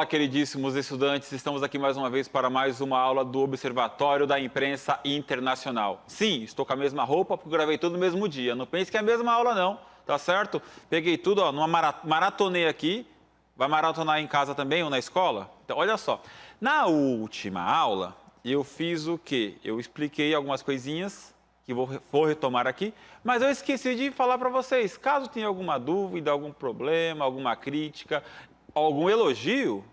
Olá, queridíssimos estudantes, estamos aqui mais uma vez para mais uma aula do Observatório da Imprensa Internacional. Sim, estou com a mesma roupa porque gravei tudo no mesmo dia, não pense que é a mesma aula não, tá certo? Peguei tudo, ó, numa maratonei aqui, vai maratonar em casa também ou na escola? Então, olha só, na última aula eu fiz o quê? Eu expliquei algumas coisinhas que vou retomar aqui, mas eu esqueci de falar para vocês, caso tenha alguma dúvida, algum problema, alguma crítica, algum elogio,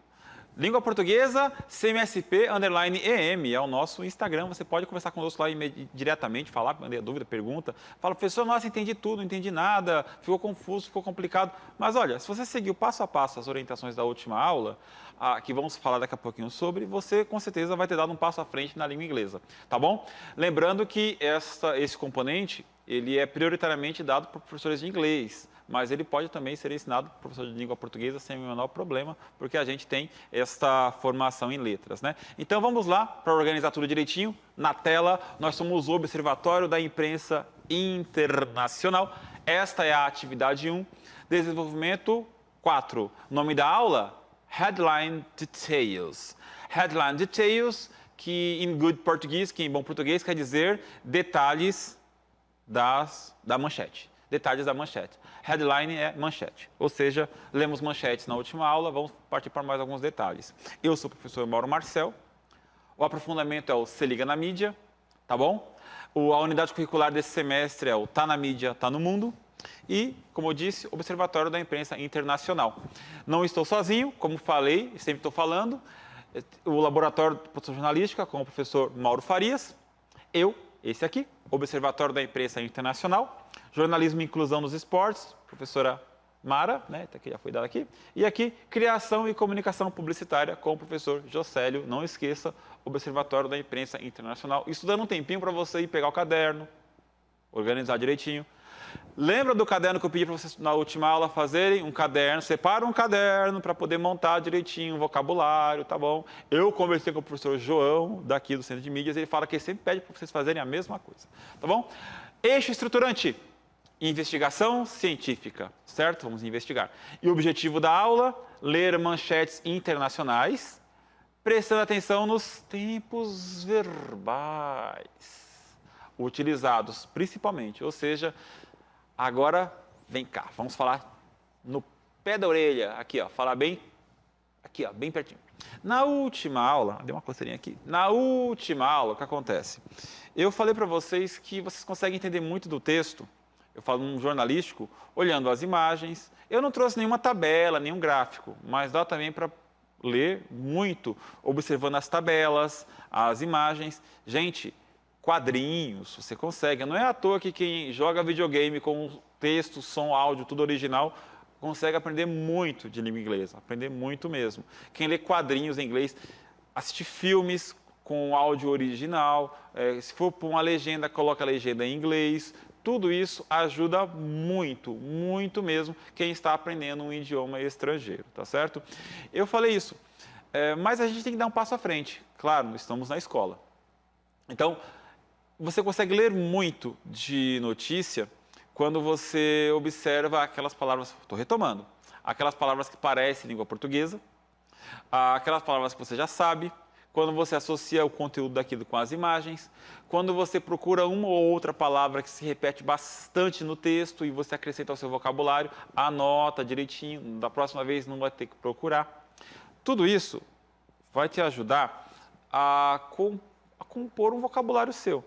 Língua Portuguesa, CMSP_EM, é o nosso Instagram. Você pode conversar conosco lá diretamente, falar, mandar dúvida, pergunta. Fala, professor, nossa, entendi tudo, não entendi nada, ficou confuso, ficou complicado. Mas olha, se você seguir passo a passo as orientações da última aula, que vamos falar daqui a pouquinho sobre, você com certeza vai ter dado um passo à frente na língua inglesa, tá bom? Lembrando que esse componente, ele é prioritariamente dado por professores de inglês, mas ele pode também ser ensinado por professor de língua portuguesa sem o menor problema, porque a gente tem esta formação em letras, né? Então vamos lá, para organizar tudo direitinho. Na tela, nós somos o Observatório da Imprensa Internacional. Esta é a atividade 1. Desenvolvimento 4. Nome da aula? Headline Details. Headline Details, que em good português, que em bom português quer dizer detalhes da manchete. Detalhes da manchete. Headline é manchete, ou seja, lemos manchetes na última aula, vamos partir para mais alguns detalhes. Eu sou o professor Mauro Marcel, o aprofundamento é o Se Liga na Mídia, tá bom? A unidade curricular desse semestre é o Tá na Mídia, Tá no Mundo e, como eu disse, Observatório da Imprensa Internacional. Não estou sozinho, como falei, sempre estou falando, o Laboratório de Produção Jornalística com o professor Mauro Farias, esse aqui, Observatório da Imprensa Internacional, Jornalismo e Inclusão nos Esportes, professora Mara, né, que já foi dada aqui, e aqui, Criação e Comunicação Publicitária com o professor Jocélio, não esqueça, Observatório da Imprensa Internacional, estudando um tempinho para você ir pegar o caderno, organizar direitinho. Lembra do caderno que eu pedi para vocês na última aula fazerem? Um caderno, separa um caderno para poder montar direitinho o vocabulário, tá bom? Eu conversei com o professor João, daqui do Centro de Mídias, ele fala que ele sempre pede para vocês fazerem a mesma coisa, tá bom? Eixo estruturante, investigação científica, certo? Vamos investigar. E o objetivo da aula, ler manchetes internacionais, prestando atenção nos tempos verbais, utilizados principalmente, ou seja, agora, vem cá, vamos falar no pé da orelha, aqui, ó, falar bem, aqui, ó, bem pertinho. Na última aula, deu uma coceirinha aqui, na última aula, o que acontece? Eu falei para vocês que vocês conseguem entender muito do texto, eu falo num jornalístico, olhando as imagens, eu não trouxe nenhuma tabela, nenhum gráfico, mas dá também para ler muito, observando as tabelas, as imagens. Gente, quadrinhos, você consegue. Não é à toa que quem joga videogame com texto, som, áudio, tudo original, consegue aprender muito de língua inglesa, aprender muito mesmo. Quem lê quadrinhos em inglês, assiste filmes com áudio original, se for por uma legenda, coloca a legenda em inglês. Tudo isso ajuda muito, muito mesmo, quem está aprendendo um idioma estrangeiro, tá certo? Eu falei isso, mas a gente tem que dar um passo à frente. Claro, estamos na escola. Então, você consegue ler muito de notícia quando você observa aquelas palavras, estou retomando, aquelas palavras que parecem língua portuguesa, aquelas palavras que você já sabe, quando você associa o conteúdo daquilo com as imagens, quando você procura uma ou outra palavra que se repete bastante no texto e você acrescenta ao seu vocabulário, anota direitinho, da próxima vez não vai ter que procurar. Tudo isso vai te ajudar a compor um vocabulário seu.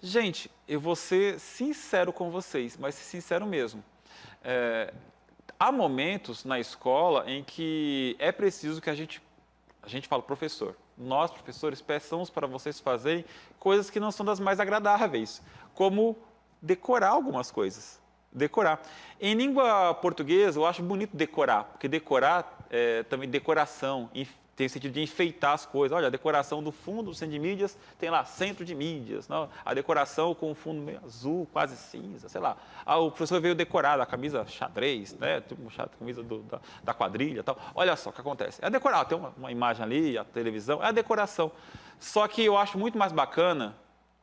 Gente, eu vou ser sincero com vocês, mas ser sincero mesmo. Há momentos na escola em que é preciso que a gente fala, professor, nós, professores, peçamos para vocês fazerem coisas que não são das mais agradáveis, como decorar algumas coisas. Decorar. Em língua portuguesa, eu acho bonito decorar, porque decorar é também decoração, tem o sentido de enfeitar as coisas. Olha, a decoração do fundo do centro de mídias tem lá, centro de mídias. Não? A decoração com o fundo meio azul, quase cinza, sei lá. O professor veio decorar a camisa xadrez, né? Tipo, a camisa da quadrilha e tal. Olha só o que acontece. É decorar, tem uma imagem ali, a televisão, é a decoração. Só que eu acho muito mais bacana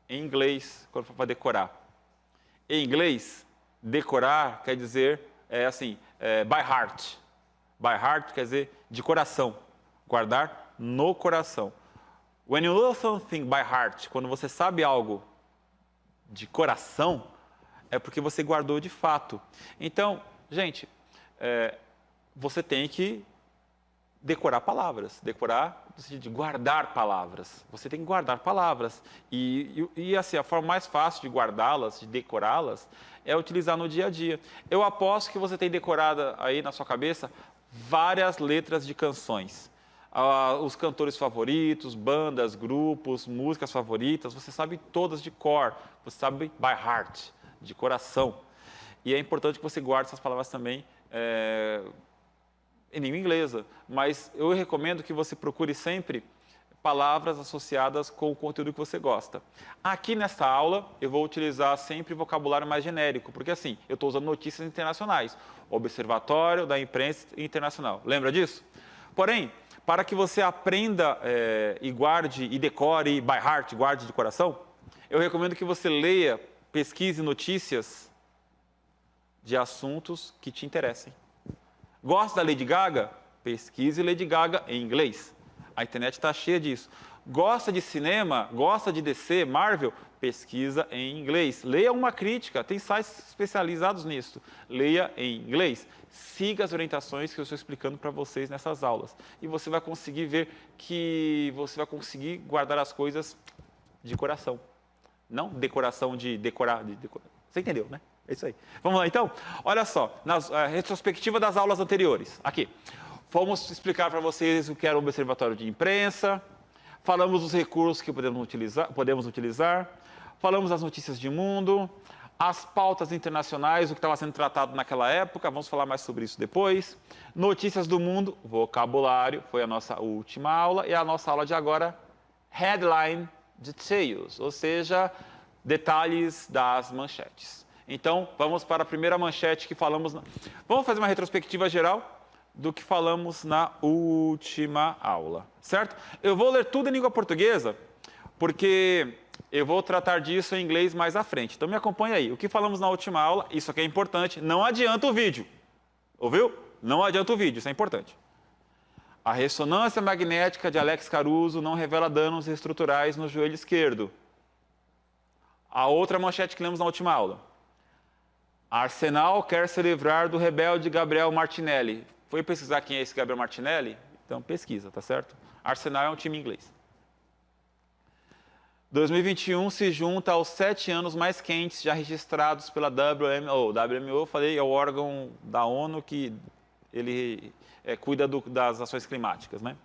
em inglês, quando for para decorar. Em inglês, decorar quer dizer, by heart. By heart quer dizer de coração. Guardar no coração. When you know something by heart, quando você sabe algo de coração, é porque você guardou de fato. Então, gente, você tem que decorar palavras, de guardar palavras. Você tem que guardar palavras. E assim, a forma mais fácil de guardá-las, de decorá-las, é utilizar no dia a dia. Eu aposto que você tem decorado aí na sua cabeça várias letras de canções. Os cantores favoritos, bandas, grupos, músicas favoritas, você sabe todas de cor, você sabe by heart, de coração. E é importante que você guarde essas palavras também em língua inglesa, mas eu recomendo que você procure sempre palavras associadas com o conteúdo que você gosta. Aqui nessa aula, eu vou utilizar sempre vocabulário mais genérico, porque assim, eu estou usando notícias internacionais, Observatório da Imprensa Internacional. Lembra disso? Porém, para que você aprenda e guarde e decore by heart, guarde de coração, eu recomendo que você leia, pesquise notícias de assuntos que te interessem. Gosta da Lady Gaga? Pesquise Lady Gaga em inglês. A internet está cheia disso. Gosta de cinema? Gosta de DC, Marvel? Pesquisa em inglês. Leia uma crítica, tem sites especializados nisso. Leia em inglês. Siga as orientações que eu estou explicando para vocês nessas aulas. E você vai conseguir ver que você vai conseguir guardar as coisas de coração. Não decoração de decorar. Você entendeu, né? É isso aí. Vamos lá, então? Olha só, na retrospectiva das aulas anteriores. Aqui. Vamos explicar para vocês o que era o Observatório de Imprensa. Falamos dos recursos que podemos utilizar. Falamos das notícias de mundo. As pautas internacionais, o que estava sendo tratado naquela época. Vamos falar mais sobre isso depois. Notícias do mundo, vocabulário. Foi a nossa última aula. E a nossa aula de agora, Headline Details. Ou seja, detalhes das manchetes. Então, vamos para a primeira manchete que falamos. Vamos fazer uma retrospectiva geral do que falamos na última aula, certo? Eu vou ler tudo em língua portuguesa, porque eu vou tratar disso em inglês mais à frente. Então, me acompanha aí. O que falamos na última aula, isso aqui é importante, não adianta o vídeo. Ouviu? Não adianta o vídeo, isso é importante. A ressonância magnética de Alex Caruso não revela danos estruturais no joelho esquerdo. A outra manchete que lemos na última aula. Arsenal quer se livrar do rebelde Gabriel Martinelli. Foi pesquisar quem é esse Gabriel Martinelli? Então pesquisa, tá certo? Arsenal é um time inglês. 2021 se junta aos 7 anos mais quentes já registrados pela WMO. WMO, falei, é o órgão da ONU que ele cuida das ações climáticas, né?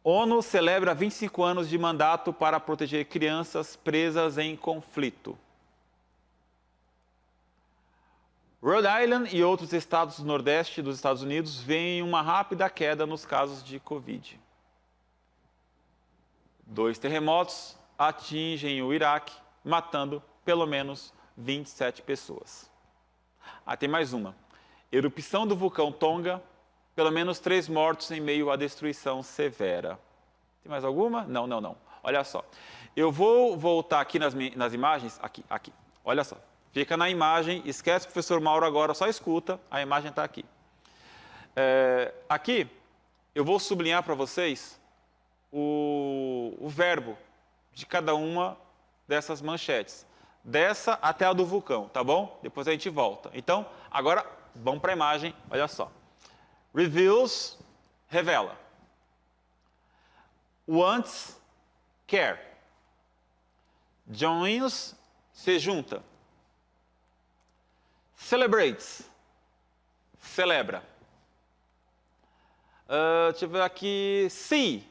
ONU celebra 25 anos de mandato para proteger crianças presas em conflito. Rhode Island e outros estados do Nordeste dos Estados Unidos veem uma rápida queda nos casos de Covid. 2 terremotos atingem o Iraque, matando pelo menos 27 pessoas. Tem mais uma. Erupção do vulcão Tonga, pelo menos 3 mortos em meio à destruição severa. Tem mais alguma? Não. Olha só. Eu vou voltar aqui nas imagens. Aqui. Olha só. Fica na imagem, esquece o professor Mauro agora, só escuta, a imagem está aqui. Aqui, eu vou sublinhar para vocês o verbo de cada uma dessas manchetes. Dessa até a do vulcão, tá bom? Depois a gente volta. Então, agora, vamos para a imagem, olha só. Reveals, revela. Wants, quer. Joins, se junta. Celebrates, celebra. Deixa eu ver aqui, see.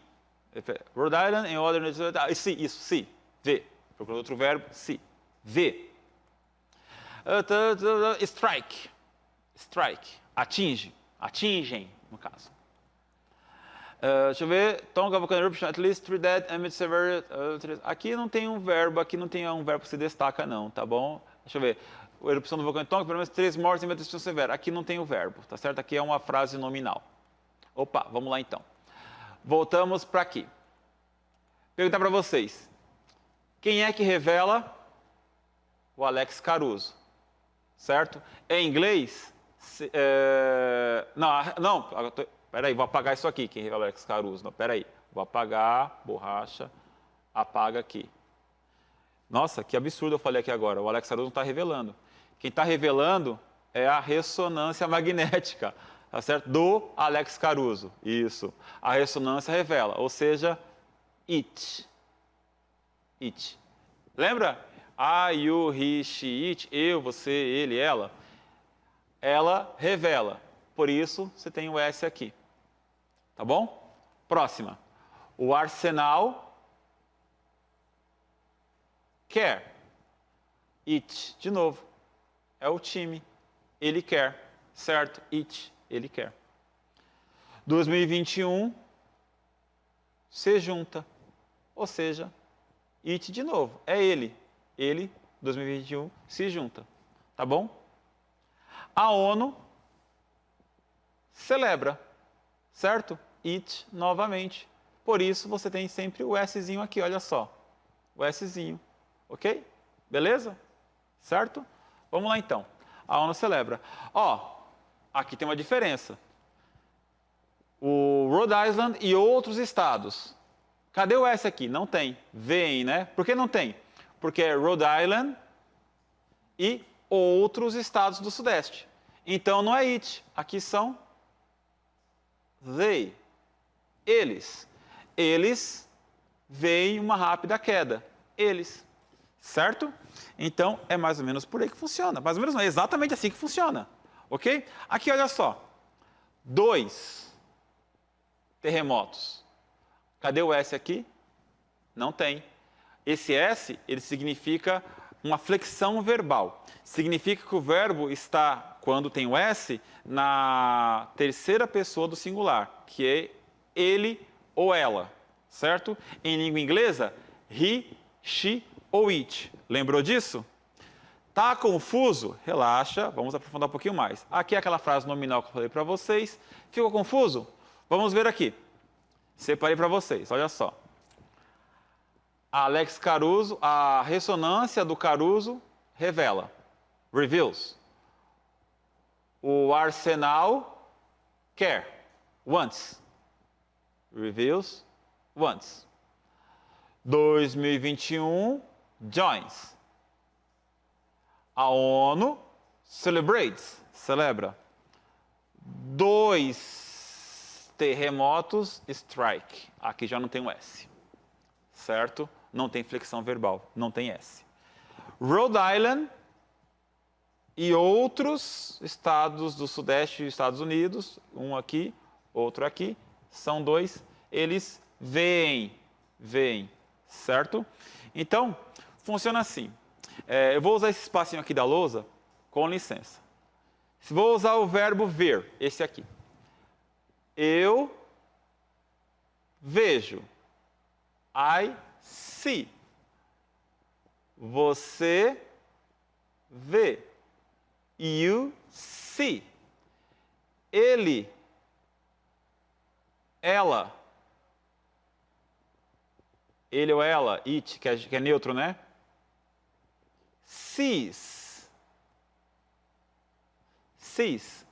Rhode Island and other... See, vê. Procurando outro verbo, see, vê. Strike, atingem, no caso. Deixa eu ver, Tonga volcano eruption, at least 3 dead, amid severe... aqui não tem um verbo que se destaca não, tá bom? Deixa eu ver. A erupção do vulcão de Tonga, pelo menos 3 mortes em uma destruição severa. Aqui não tem o verbo, tá certo? Aqui é uma frase nominal. Opa, vamos lá então. Voltamos para aqui. Perguntar para vocês. Quem é que revela? O Alex Caruso. Certo? Em inglês... Peraí, vou apagar isso aqui, quem revela Alex Caruso. Não, peraí, vou apagar, borracha, apaga aqui. Nossa, que absurdo eu falei aqui agora, o Alex Caruso não está revelando. Quem está revelando é a ressonância magnética, tá certo? Do Alex Caruso, isso. A ressonância revela, ou seja, it. It. Lembra? I, you, he, she, it, eu, você, ele, ela. Ela revela. Por isso, você tem o S aqui. Tá bom? Próxima. O Arsenal quer. It. De novo. É o time. Ele quer. Certo? It. Ele quer. 2021 se junta. Ou seja, it de novo. É ele. Ele, 2021, se junta. Tá bom? A ONU celebra, certo? It novamente. Por isso você tem sempre o Szinho aqui, olha só. O Szinho, ok? Beleza? Certo? Vamos lá então. A ONU celebra. Ó, aqui tem uma diferença. O Rhode Island e outros estados. Cadê o S aqui? Não tem. Vem, né? Por que não tem? Porque é Rhode Island e outros estados do Sudeste. Então não é it. Aqui são they. Eles. Eles veem uma rápida queda. Eles. Certo? Então é mais ou menos por aí que funciona. Mais ou menos não, é exatamente assim que funciona. Ok? Aqui olha só. 2 terremotos. Cadê o S aqui? Não tem. Esse S, ele significa uma flexão verbal. Significa que o verbo está, quando tem o S, na terceira pessoa do singular, que é ele ou ela, certo? Em língua inglesa, he, she ou it. Lembrou disso? Tá confuso? Relaxa, vamos aprofundar um pouquinho mais. Aqui é aquela frase nominal que eu falei para vocês. Ficou confuso? Vamos ver aqui. Separei para vocês, olha só. Alex Caruso, a ressonância do Caruso revela. Reveals. O Arsenal quer. Wants. Reveals. Wants. 2021 joins. A ONU celebrates. Celebra. 2 terremotos strike. Aqui já não tem o S. Certo? Não tem flexão verbal, não tem S. Rhode Island e outros estados do Sudeste dos Estados Unidos, um aqui, outro aqui, são 2, eles veem, certo? Então, funciona assim. Eu vou usar esse espacinho aqui da lousa, com licença. Vou usar o verbo ver, esse aqui. Eu vejo. I see. Você vê. You see. Ele, ela. Ele ou ela, it, que é neutro, né? Sees. Sees.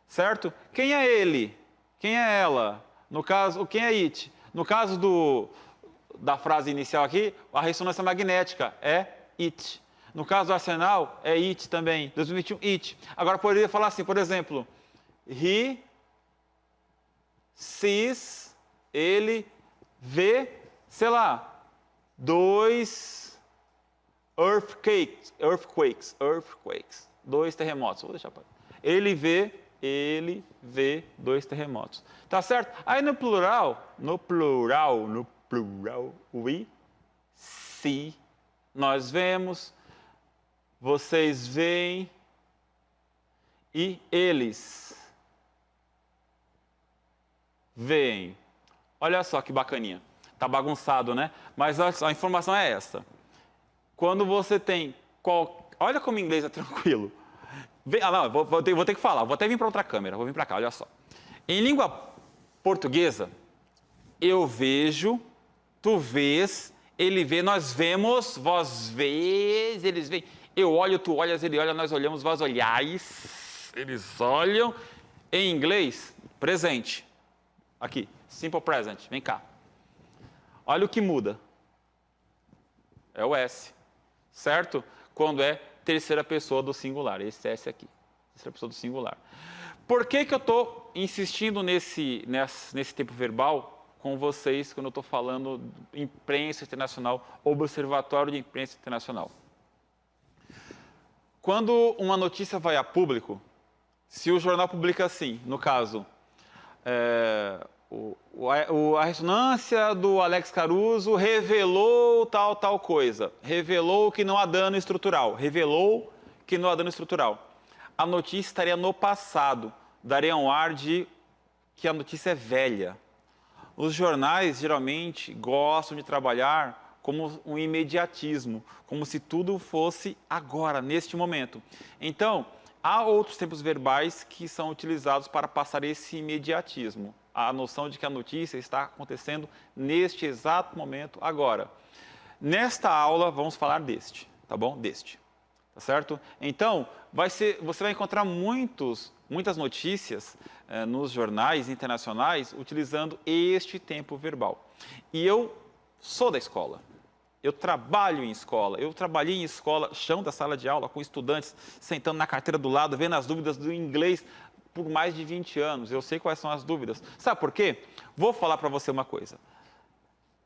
Certo? Quem é ele? Quem é ela? No caso, quem é it? No caso da frase inicial aqui, a ressonância magnética é it. No caso do Arsenal, é it também. 2021, it. Agora, poderia falar assim, por exemplo, he sees, ele vê, sei lá, 2 earthquakes, 2 terremotos. Vou deixar para ele vê 2 terremotos. Tá certo? Aí no plural, we see, nós vemos, vocês veem e eles veem. Olha só que bacaninha. Tá bagunçado, né? Mas a informação é essa. Quando você tem... Olha como o inglês é tranquilo. Não, vou ter que falar. Vou até vir para outra câmera. Vou vir para cá, olha só. Em língua portuguesa, eu vejo, tu vês, ele vê, nós vemos, vós vês, eles veem. Eu olho, tu olhas, ele olha, nós olhamos, vós olhais, eles olham. Em inglês, presente. Aqui, simple present, vem cá. Olha o que muda. É o S, certo? Quando é terceira pessoa do singular, esse S aqui, terceira pessoa do singular. Por que eu estou insistindo nesse tempo verbal com vocês quando eu estou falando de imprensa internacional, observatório de imprensa internacional? Quando uma notícia vai a público, se o jornal publica assim, no caso, a ressonância do Alex Caruso revelou tal coisa, revelou que não há dano estrutural, revelou que não há dano estrutural. A notícia estaria no passado, daria um ar de que a notícia é velha. Os jornais, geralmente, gostam de trabalhar como um imediatismo, como se tudo fosse agora, neste momento. Então, há outros tempos verbais que são utilizados para passar esse imediatismo, a noção de que a notícia está acontecendo neste exato momento, agora. Nesta aula, vamos falar deste, tá bom? Deste, tá certo? Então, você vai encontrar muitas notícias nos jornais internacionais utilizando este tempo verbal. E eu sou da escola. Eu trabalho em escola, eu trabalhei em escola, chão da sala de aula, com estudantes, sentando na carteira do lado, vendo as dúvidas do inglês por mais de 20 anos. Eu sei quais são as dúvidas. Sabe por quê? Vou falar para você uma coisa.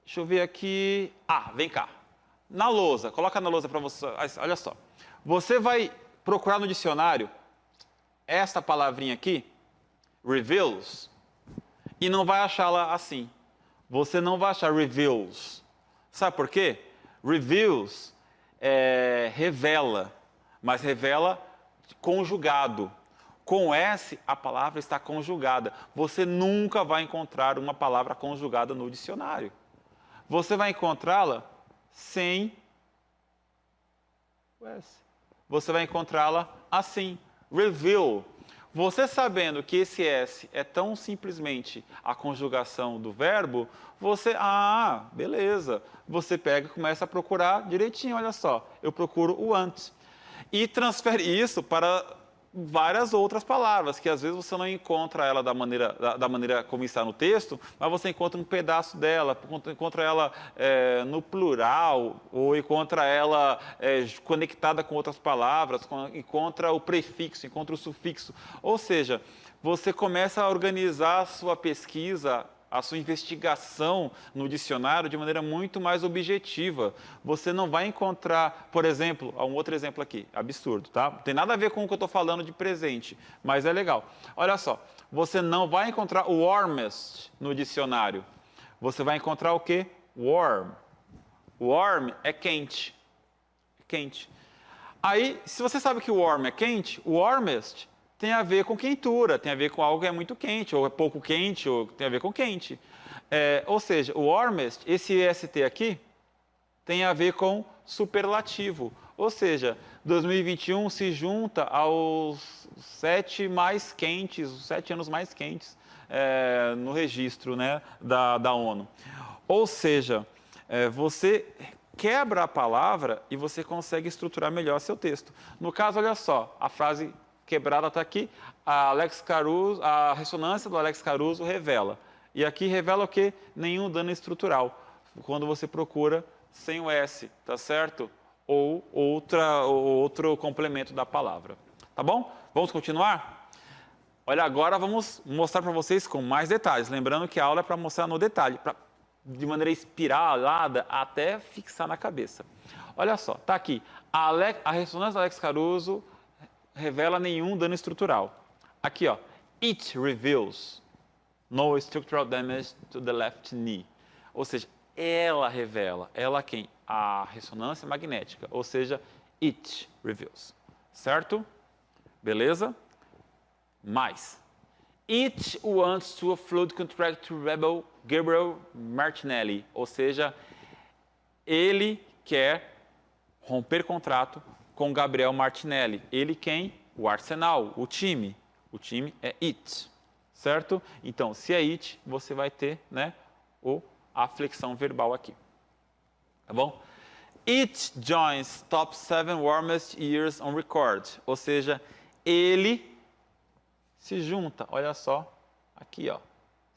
Deixa eu ver aqui. Vem cá. Na lousa, coloca na lousa para você. Olha só. Você vai procurar no dicionário esta palavrinha aqui, reveals, e não vai achá-la assim. Você não vai achar reveals. Sabe por quê? Reveals revela, mas revela conjugado. Com S, a palavra está conjugada. Você nunca vai encontrar uma palavra conjugada no dicionário. Você vai encontrá-la sem o S. Você vai encontrá-la assim, reveal. Você sabendo que esse S é tão simplesmente a conjugação do verbo, você, beleza. Você pega e começa a procurar direitinho, olha só. Eu procuro o want. E transfere isso para várias outras palavras, que às vezes você não encontra ela da maneira como está no texto, mas você encontra um pedaço dela, encontra ela no plural, ou encontra ela conectada com outras palavras, encontra o prefixo, encontra o sufixo. Ou seja, você começa a organizar a sua pesquisa, a sua investigação no dicionário de maneira muito mais objetiva. Você não vai encontrar, por exemplo, um outro exemplo aqui, absurdo, tá? Não tem nada a ver com o que eu estou falando de presente, mas é legal. Olha só, você não vai encontrar warmest no dicionário. Você vai encontrar o quê? Warm. Warm é quente. Quente. Aí, se você sabe que o warm é quente, o warmest tem a ver com quentura, tem a ver com algo que é muito quente, ou é pouco quente, ou tem a ver com quente. Ou seja, o warmest, esse ST aqui, tem a ver com superlativo. Ou seja, 2021 se junta aos 7 mais quentes, os 7 anos mais quentes no registro, né, da ONU. Ou seja, você quebra a palavra e você consegue estruturar melhor seu texto. No caso, olha só, a frase quebrada está aqui, a ressonância do Alex Caruso revela. E aqui revela o quê? Nenhum dano estrutural. Quando você procura sem o S, tá certo? Ou outro complemento da palavra. Tá bom? Vamos continuar? Olha, agora vamos mostrar para vocês com mais detalhes. Lembrando que a aula é para mostrar no detalhe, de maneira espiralada até fixar na cabeça. Olha só, tá aqui. A ressonância do Alex Caruso revela nenhum dano estrutural. Aqui, ó, it reveals no structural damage to the left knee. Ou seja, ela revela. Ela quem? A ressonância magnética. Ou seja, it reveals. Certo? Beleza? Mais. It wants to offload contract to Gabriel Martinelli. Ou seja, ele quer romper contrato com Gabriel Martinelli. Ele quem? O Arsenal, o time. O time é it, certo? Então, se é it, você vai ter, né, a flexão verbal aqui. Tá bom? It joins top 7 warmest years on record. Ou seja, ele se junta, olha só, aqui, ó.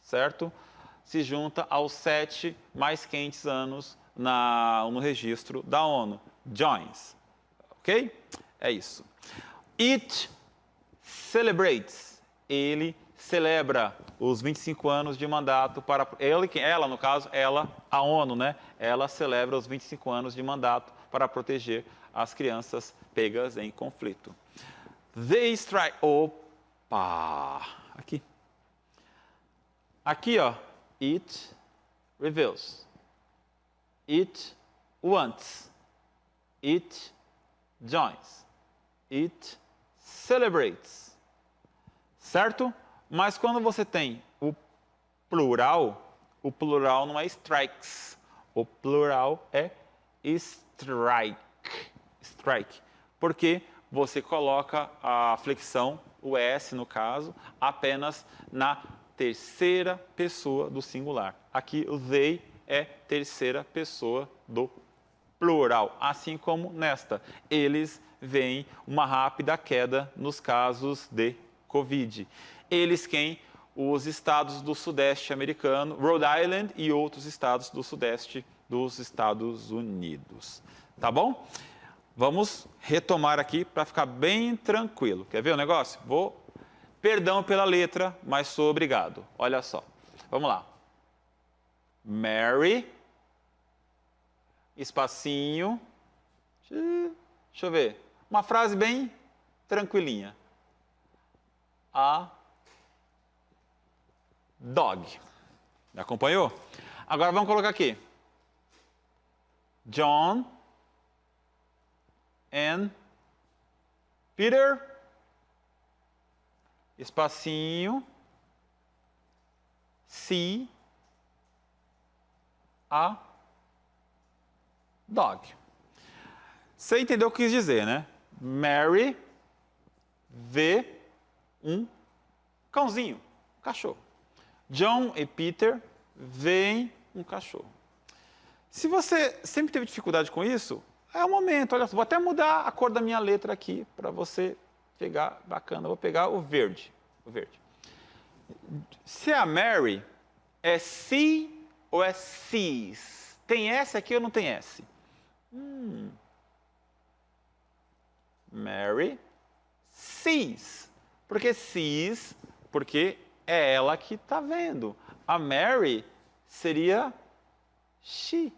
certo? Se junta aos 7 mais quentes anos no registro da ONU. Joins. Ok? É isso. It celebrates. Ele celebra os 25 anos de mandato para... Ela, no caso, a ONU, né? Ela celebra os 25 anos de mandato para proteger as crianças pegas em conflito. They strike... Opa! Aqui. Aqui, ó. It reveals. It wants. It joins. It celebrates. Certo? Mas quando você tem o plural não é strikes. O plural é strike. Strike. Porque você coloca a flexão, o S no caso, apenas na terceira pessoa do singular. Aqui o they é terceira pessoa do plural, assim como nesta. Eles veem uma rápida queda nos casos de Covid. Eles quem? Os estados do Sudeste americano, Rhode Island e outros estados do Sudeste dos Estados Unidos. Tá bom? Vamos retomar aqui para ficar bem tranquilo. Quer ver o negócio? Perdão pela letra, mas sou obrigado. Olha só. Vamos lá. Mary, espacinho. Deixa eu ver. Uma frase bem tranquilinha. A dog. Me acompanhou? Agora vamos colocar aqui. John and Peter, espacinho, see a dog. Você entendeu o que quis dizer, né? Mary vê um cãozinho, um cachorro. John e Peter veem um cachorro. Se você sempre teve dificuldade com isso, é o momento. Olha só, vou até mudar a cor da minha letra aqui para você pegar bacana. Vou pegar o verde. O verde. Se a Mary é see ou é sees? Tem S aqui ou não tem S? Mary sees. Por que sees? Porque é ela que está vendo. A Mary seria she.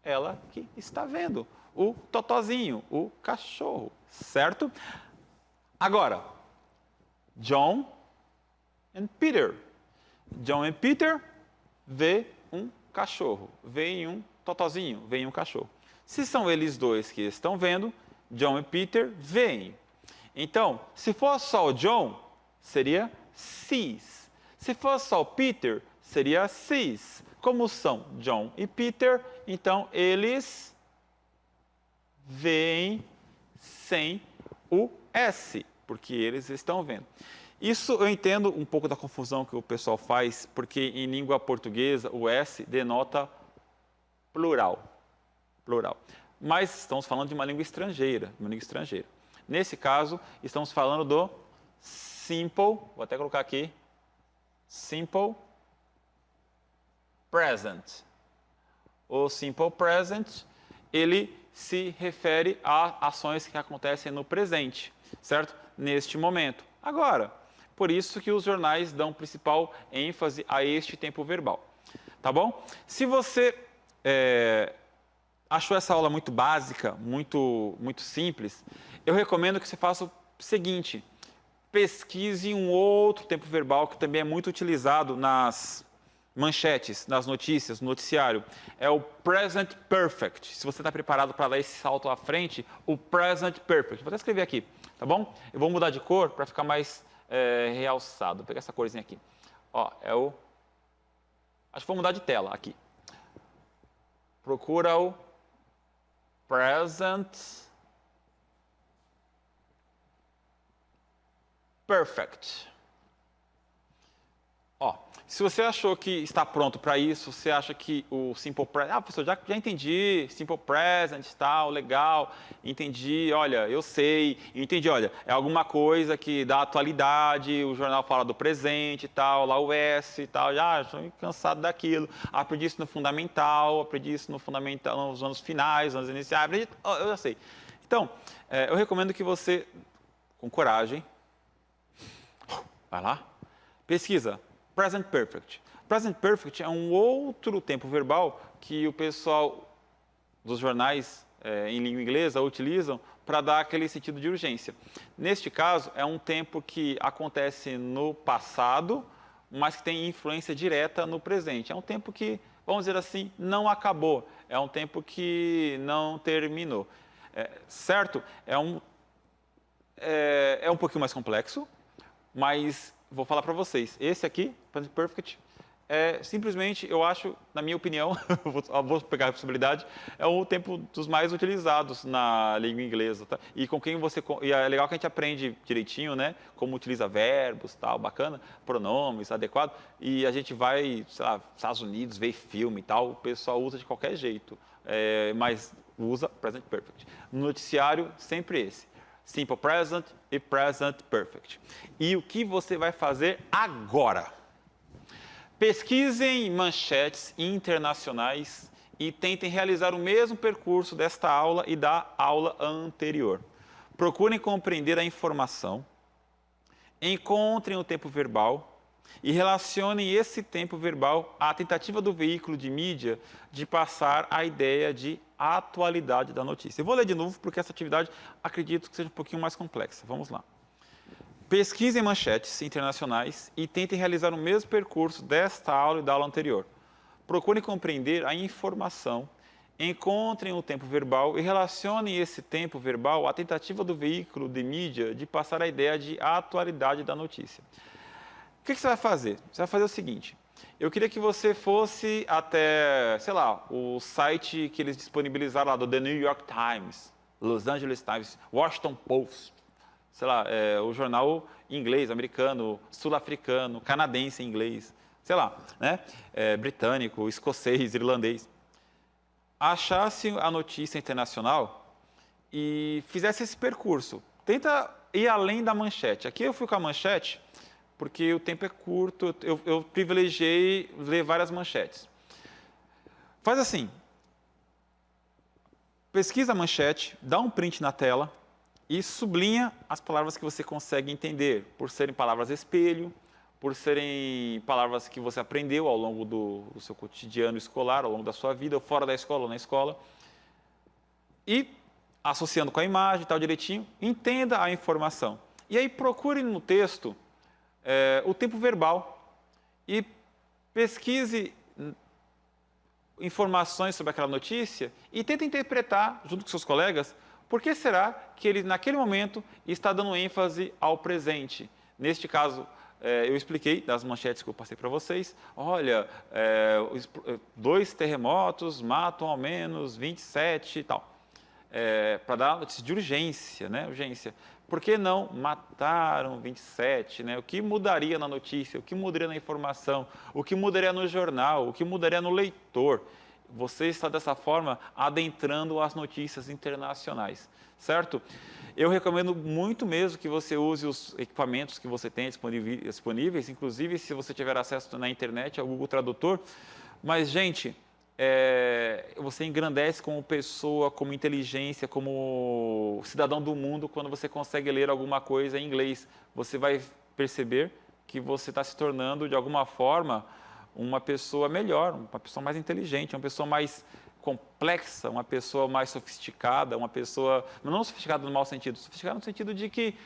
Ela que está vendo. O totozinho, o cachorro. Certo? Agora, John and Peter. John e Peter vê um cachorro. Vê um totozinho, vê um cachorro. Se são eles dois que estão vendo, John e Peter veem. Então, se for só o John, seria sees. Se for só o Peter, seria sees. Como são John e Peter, então eles veem sem o S, porque eles estão vendo. Isso eu entendo um pouco da confusão que o pessoal faz, porque em língua portuguesa o S denota plural. Plural. Mas estamos falando de uma língua estrangeira, Nesse caso, estamos falando do simple, vou até colocar aqui, simple present. O simple present, ele se refere a ações que acontecem no presente, certo? Neste momento. Agora, por isso que os jornais dão principal ênfase a este tempo verbal. Tá bom? Se você achou essa aula muito básica, muito simples, eu recomendo que você faça o seguinte: pesquise um outro tempo verbal que também é muito utilizado nas manchetes, nas notícias, no noticiário. É o present perfect. Se você está preparado para dar esse salto à frente, o present perfect. Vou até escrever aqui, tá bom? Eu vou mudar de cor para ficar mais realçado. Vou pegar essa corzinha aqui. Ó, acho que vou mudar de tela aqui. Procura o present perfect. Ó, se você achou que está pronto para isso, você acha que o Simple Present... Ah, professor, já entendi, Simple Present, tal, legal, entendi, olha, eu sei, entendi, olha, é alguma coisa que dá atualidade, o jornal fala do presente e tal, lá o S e tal, já estou cansado daquilo, aprendi isso no fundamental, aprendi isso no fundamental, nos anos finais, nos anos iniciais, aprendi, eu já sei. Então, eu recomendo que você, com coragem, vai lá, pesquisa, Present Perfect. Present Perfect é um outro tempo verbal que o pessoal dos jornais em língua inglesa utilizam para dar aquele sentido de urgência. Neste caso, é um tempo que acontece no passado, mas que tem influência direta no presente. É um tempo que, vamos dizer assim, não acabou. É um tempo que não terminou. Certo? É um pouquinho mais complexo, mas vou falar para vocês. Esse aqui, Present Perfect, simplesmente, eu acho, na minha opinião, vou pegar a possibilidade, é o tempo dos mais utilizados na língua inglesa. Tá? E com quem você... E é legal que a gente aprende direitinho, né? Como utiliza verbos, tal, bacana, pronomes, adequado. E a gente vai, sei lá, Estados Unidos, ver filme e tal, o pessoal usa de qualquer jeito. Mas usa Present Perfect. No noticiário, sempre esse. Simple Present e Present Perfect. E o que você vai fazer agora? Pesquisem manchetes internacionais e tentem realizar o mesmo percurso desta aula e da aula anterior. Procurem compreender a informação, encontrem o tempo verbal e relacionem esse tempo verbal à tentativa do veículo de mídia de passar a ideia de atualidade da notícia. Eu vou ler de novo porque essa atividade acredito que seja um pouquinho mais complexa. Vamos lá. Pesquisem manchetes internacionais e tentem realizar o mesmo percurso desta aula e da aula anterior. Procurem compreender a informação, encontrem o tempo verbal e relacionem esse tempo verbal à tentativa do veículo de mídia de passar a ideia de atualidade da notícia. O que você vai fazer? Você vai fazer o seguinte, eu queria que você fosse até, sei lá, o site que eles disponibilizaram lá, do The New York Times, Los Angeles Times, Washington Post, sei lá, o jornal inglês, americano, sul-africano, canadense em inglês, sei lá, né? Britânico, escocês, irlandês. Achasse a notícia internacional e fizesse esse percurso. Tenta ir além da manchete. Aqui eu fui com a manchete, porque o tempo é curto, eu privilegiei ler várias manchetes. Faz assim, pesquisa a manchete, dá um print na tela e sublinha as palavras que você consegue entender, por serem palavras espelho, por serem palavras que você aprendeu ao longo do seu cotidiano escolar, ao longo da sua vida, ou fora da escola ou na escola. E, associando com a imagem, tal direitinho, entenda a informação. E aí procure no texto o tempo verbal e pesquise informações sobre aquela notícia e tente interpretar, junto com seus colegas, por que será que ele, naquele momento, está dando ênfase ao presente. Neste caso, eu expliquei das manchetes que eu passei para vocês. Olha, 2 terremotos matam ao menos 27 e tal. Para dar notícia de urgência, né? Urgência. Por que não mataram 27? Né? O que mudaria na notícia? O que mudaria na informação? O que mudaria no jornal? O que mudaria no leitor? Você está, dessa forma, adentrando as notícias internacionais, certo? Eu recomendo muito mesmo que você use os equipamentos que você tem disponíveis, inclusive se você tiver acesso na internet ao Google Tradutor. Mas, gente, você engrandece como pessoa, como inteligência, como cidadão do mundo quando você consegue ler alguma coisa em inglês. Você vai perceber que você está se tornando, de alguma forma, uma pessoa melhor, uma pessoa mais inteligente, uma pessoa mais complexa, uma pessoa mais sofisticada, uma pessoa, não sofisticada no mau sentido, sofisticada no sentido de que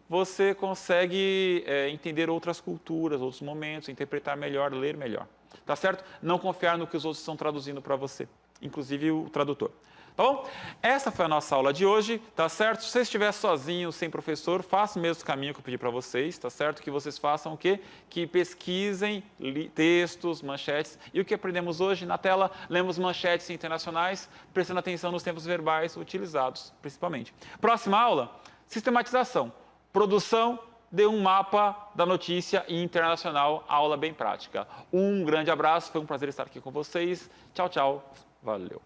você consegue entender outras culturas, outros momentos, interpretar melhor, ler melhor. Tá certo? Não confiar no que os outros estão traduzindo para você, inclusive o tradutor. Tá bom? Essa foi a nossa aula de hoje, tá certo? Se você estiver sozinho, sem professor, faça o mesmo caminho que eu pedi para vocês, tá certo? Que vocês façam o quê? Que pesquisem textos, manchetes. E o que aprendemos hoje na tela? Lemos manchetes internacionais, prestando atenção nos tempos verbais utilizados, principalmente. Próxima aula, sistematização. Produção, dê um mapa da notícia internacional, aula bem prática. Um grande abraço, foi um prazer estar aqui com vocês. Tchau, tchau. Valeu.